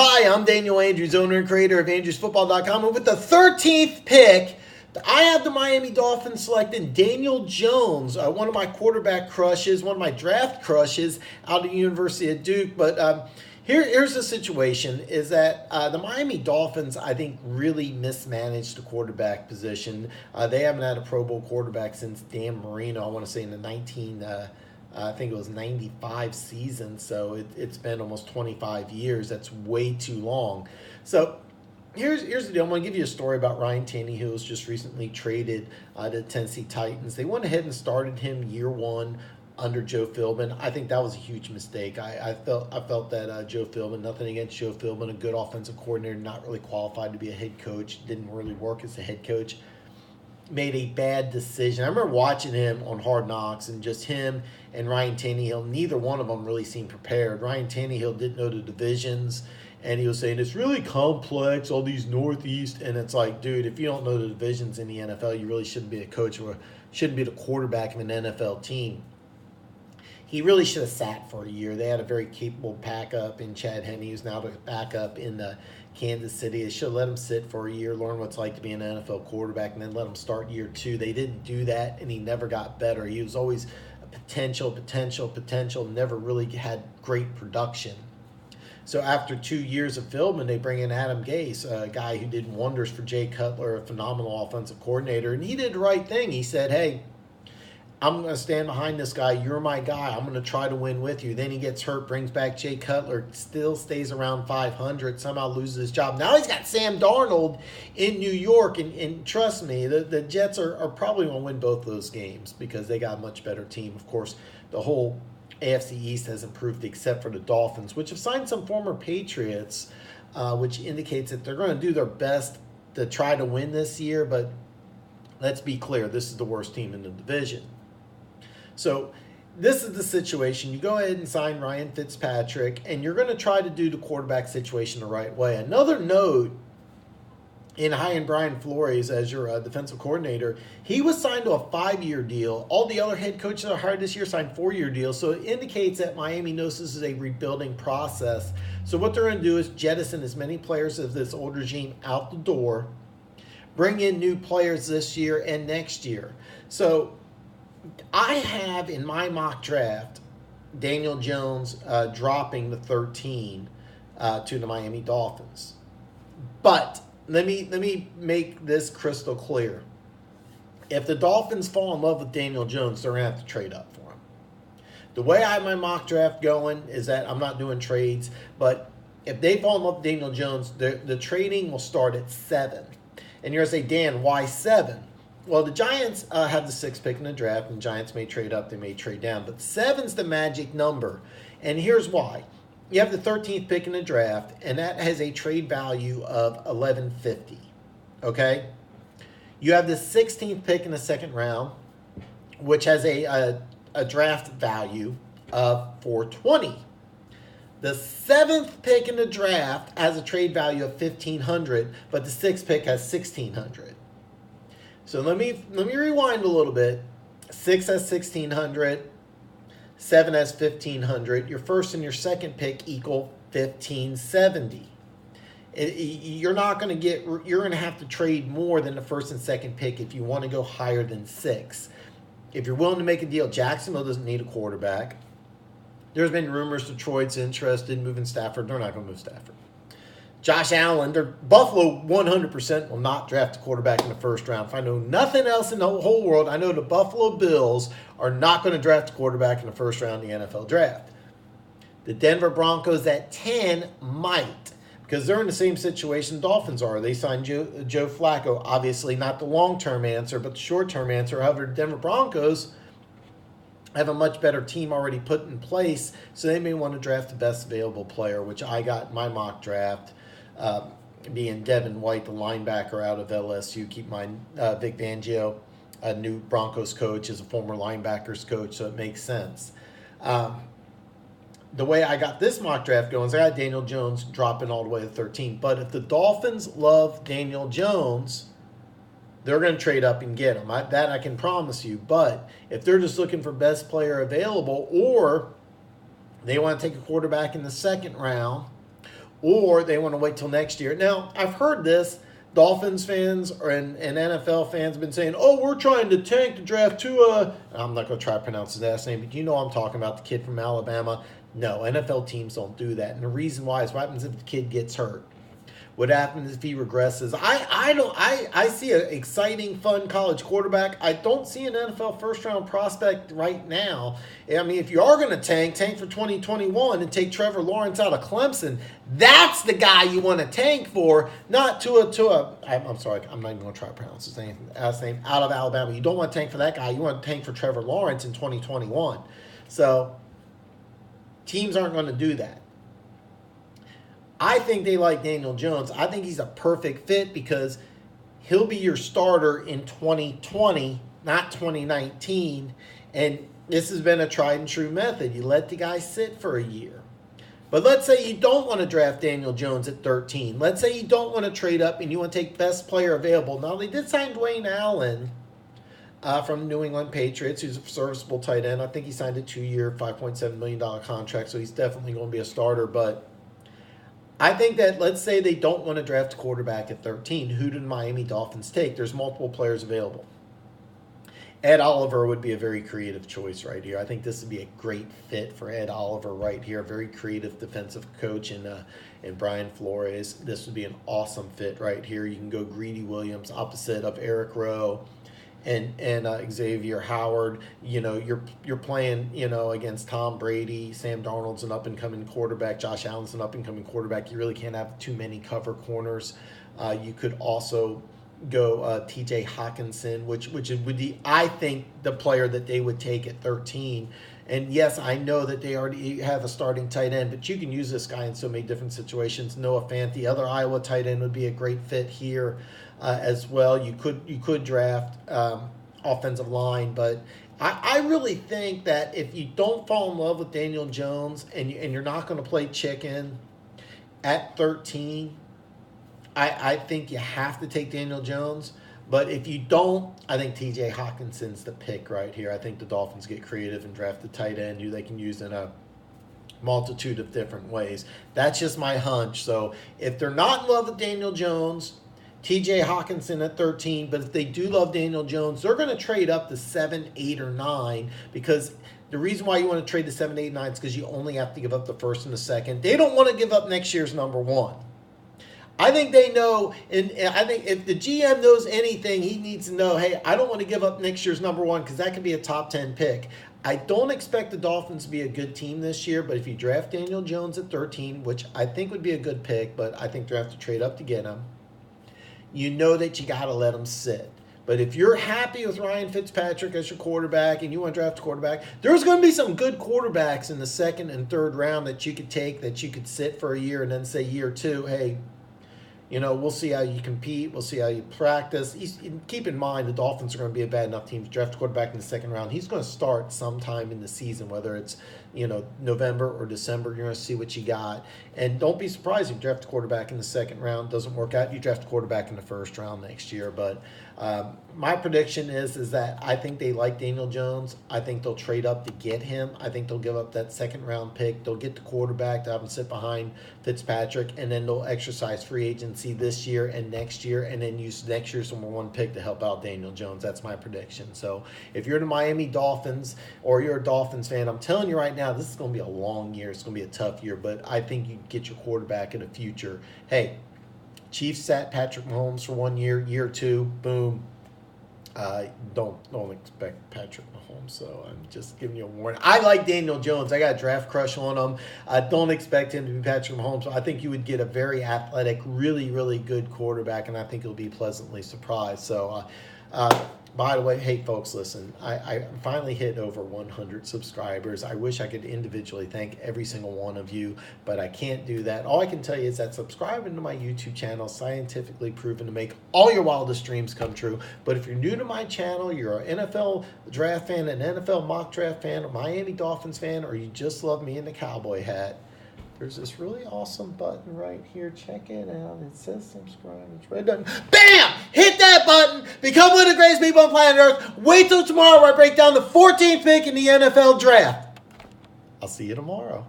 Hi, I'm Daniel Andrews, owner and creator of Andrewsfootball.com. And with the 13th pick, I have the Miami Dolphins selecting Daniel Jones, one of my quarterback crushes, one of my draft crushes out of the University of Duke. But here's the situation, is that the Miami Dolphins, I think, really mismanaged the quarterback position. They haven't had a Pro Bowl quarterback since Dan Marino, I want to say in the I think it was 95 season, so it's been almost 25 years. That's way too long. So here's the deal. I'm going to give you a story about Ryan Tannehill, who was just recently traded to the Tennessee Titans. They went ahead and started him year one under Joe Philbin. I think that was a huge mistake. I felt that Joe Philbin, nothing against Joe Philbin, a good offensive coordinator, not really qualified to be a head coach, didn't really work as a head coach, made a bad decision. I remember watching him on Hard Knocks, and just him and Ryan Tannehill, neither one of them really seemed prepared. Ryan Tannehill didn't know the divisions, and he was saying it's really complex, all these Northeast, and it's like, dude, if you don't know the divisions in the NFL, you really shouldn't be a coach or shouldn't be the quarterback of an NFL team. He really should have sat for a year. They had a very capable backup in Chad Henne, who's now the backup in Kansas City. They should have let him sit for a year, learn what it's like to be an NFL quarterback, and then let him start year two. They didn't do that, and he never got better. He was always a potential, never really had great production. So after 2 years of Philbin, they bring in Adam Gase, a guy who did wonders for Jay Cutler, a phenomenal offensive coordinator, and he did the right thing. He said, hey, I'm going to stand behind this guy. You're my guy. I'm going to try to win with you. Then he gets hurt, brings back Jay Cutler, still stays around 500, somehow loses his job. Now he's got Sam Darnold in New York, and trust me, the Jets are probably going to win both those games because they got a much better team. Of course, the whole AFC East has improved except for the Dolphins, which have signed some former Patriots, which indicates that they're going to do their best to try to win this year. But let's be clear, this is the worst team in the division. So this is the situation. You go ahead and sign Ryan Fitzpatrick, and you're going to try to do the quarterback situation the right way. Another note, in hiring Brian Flores as your defensive coordinator, he was signed to a 5-year deal. All the other head coaches that are hired this year signed 4-year deals. So it indicates that Miami knows this is a rebuilding process. So what they're going to do is jettison as many players of this old regime out the door, bring in new players this year and next year. So I have in my mock draft Daniel Jones dropping the 13 to the Miami Dolphins. But let me make this crystal clear. If the Dolphins fall in love with Daniel Jones, they're going to have to trade up for him. The way I have my mock draft going is that I'm not doing trades, but if they fall in love with Daniel Jones, the trading will start at 7. And you're going to say, Dan, why 7? Well, the Giants have the 6th pick in the draft, and the Giants may trade up, they may trade down. But 7's the magic number, and here's why. You have the 13th pick in the draft, and that has a trade value of $11.50, okay? You have the 16th pick in the second round, which has a draft value of $4.20. The 7th pick in the draft has a trade value of $1,500, but the 6th pick has $1,600. So let me rewind a little bit. 6 has 1,600, 7 has 1,500. Your first and your second pick equal 1,570. You're going to have to trade more than the first and second pick if you want to go higher than 6. If you're willing to make a deal, Jacksonville doesn't need a quarterback. There's been rumors Detroit's interested in moving Stafford. They're not going to move Stafford. Josh Allen, Buffalo 100% will not draft a quarterback in the first round. If I know nothing else in the whole world, I know the Buffalo Bills are not going to draft a quarterback in the first round of the NFL draft. The Denver Broncos at 10 might, because they're in the same situation the Dolphins are. They signed Joe Flacco, obviously not the long-term answer, but the short-term answer. However, the Denver Broncos have a much better team already put in place, so they may want to draft the best available player, which I got in my mock draft. Being Devin White, the linebacker out of LSU. Keep in mind, Vic Fangio, a new Broncos coach, is a former linebackers coach, so it makes sense. The way I got this mock draft going is I got Daniel Jones dropping all the way to 13. But if the Dolphins love Daniel Jones, they're going to trade up and get him. That I can promise you. But if they're just looking for best player available, or they want to take a quarterback in the second round, or they want to wait till next year. Now, I've heard this. Dolphins fans and NFL fans have been saying, oh, we're trying to tank to draft Tua. I'm not going to try to pronounce his last name, but you know I'm talking about, the kid from Alabama. No, NFL teams don't do that. And the reason why is what happens if the kid gets hurt? What happens if he regresses? I see an exciting, fun college quarterback. I don't see an NFL first-round prospect right now. I mean, if you are going to tank for 2021 and take Trevor Lawrence out of Clemson, that's the guy you want to tank for, not Tua. I'm sorry, I'm not even going to try to pronounce his name out of Alabama. You don't want to tank for that guy. You want to tank for Trevor Lawrence in 2021. So teams aren't going to do that. I think they like Daniel Jones. I think he's a perfect fit because he'll be your starter in 2020, not 2019. And this has been a tried and true method. You let the guy sit for a year. But let's say you don't want to draft Daniel Jones at 13. Let's say you don't want to trade up and you want to take best player available. Now, they did sign Dwayne Allen from the New England Patriots, who's a serviceable tight end. I think he signed a 2-year, $5.7 million contract, so he's definitely going to be a starter. But I think that, let's say they don't want to draft a quarterback at 13. Who do the Miami Dolphins take? There's multiple players available. Ed Oliver would be a very creative choice right here. I think this would be a great fit for Ed Oliver right here. A very creative defensive coach in Brian Flores. This would be an awesome fit right here. You can go Greedy Williams opposite of Eric Rowe and Xavier Howard. You know, you're playing, you know, against Tom Brady. Sam Darnold's an up-and-coming quarterback. Josh Allen's an up-and-coming quarterback. You really can't have too many cover corners. You could also go T.J. Hawkinson, which would be, I think, the player that they would take at 13. And yes, I know that they already have a starting tight end, but you can use this guy in so many different situations. Noah Fant, the other Iowa tight end, would be a great fit here as well. You could draft offensive line, but I really think that if you don't fall in love with Daniel Jones and you're not going to play chicken at 13, I think you have to take Daniel Jones. But if you don't, I think T.J. Hawkinson's the pick right here. I think the Dolphins get creative and draft a tight end who they can use in a multitude of different ways. That's just my hunch. So if they're not in love with Daniel Jones, T.J. Hawkinson at 13. But if they do love Daniel Jones, they're going to trade up to 7, 8, or 9 because the reason why you want to trade to 7, 8, 9 is because you only have to give up the first and the second. They don't want to give up next year's number 1. I think they know, and I think if the GM knows anything, he needs to know, hey, I don't want to give up next year's number 1 because that could be a top 10 pick. I don't expect the Dolphins to be a good team this year, but if you draft Daniel Jones at 13, which I think would be a good pick, but I think they have to trade up to get him, you know that you got to let him sit. But if you're happy with Ryan Fitzpatrick as your quarterback and you want to draft a quarterback, there's going to be some good quarterbacks in the second and third round that you could take, that you could sit for a year and then say year 2, hey, you know, we'll see how you compete. We'll see how you practice. Keep in mind, the Dolphins are going to be a bad enough team to draft a quarterback in the second round. He's going to start sometime in the season, whether it's, you know, November or December. You're going to see what you got. And don't be surprised if you draft a quarterback in the second round. Doesn't work out. You draft a quarterback in the first round next year. But my prediction is that I think they like Daniel Jones. I think they'll trade up to get him. I think they'll give up that second round pick. They'll get the quarterback to have him sit behind Fitzpatrick, and then they'll exercise free agency this year and next year, and then use next year's number 1 pick to help out Daniel Jones. That's my prediction. So if you're the Miami Dolphins or you're a Dolphins fan, I'm telling you right now, this is going to be a long year. It's going to be a tough year, but I think you get your quarterback in the future. Hey, Chiefs sat Patrick Mahomes for 1 year, year 2, boom. Don't expect Patrick Mahomes, so I'm just giving you a warning. I like Daniel Jones. I got a draft crush on him. I don't expect him to be Patrick Mahomes. I think you would get a very athletic, really, really good quarterback, and I think you'll be pleasantly surprised. So, by the way, hey, folks, listen, I finally hit over 100 subscribers. I wish I could individually thank every single one of you, but I can't do that. All I can tell you is that subscribing to my YouTube channel is scientifically proven to make all your wildest dreams come true. But if you're new to my channel, you're an NFL draft fan, an NFL mock draft fan, a Miami Dolphins fan, or you just love me in the cowboy hat, there's this really awesome button right here. Check it out. It says subscribe. It's red button. Bam! Hit that button. Become one of the greatest people on planet Earth. Wait till tomorrow where I break down the 14th pick in the NFL draft. I'll see you tomorrow.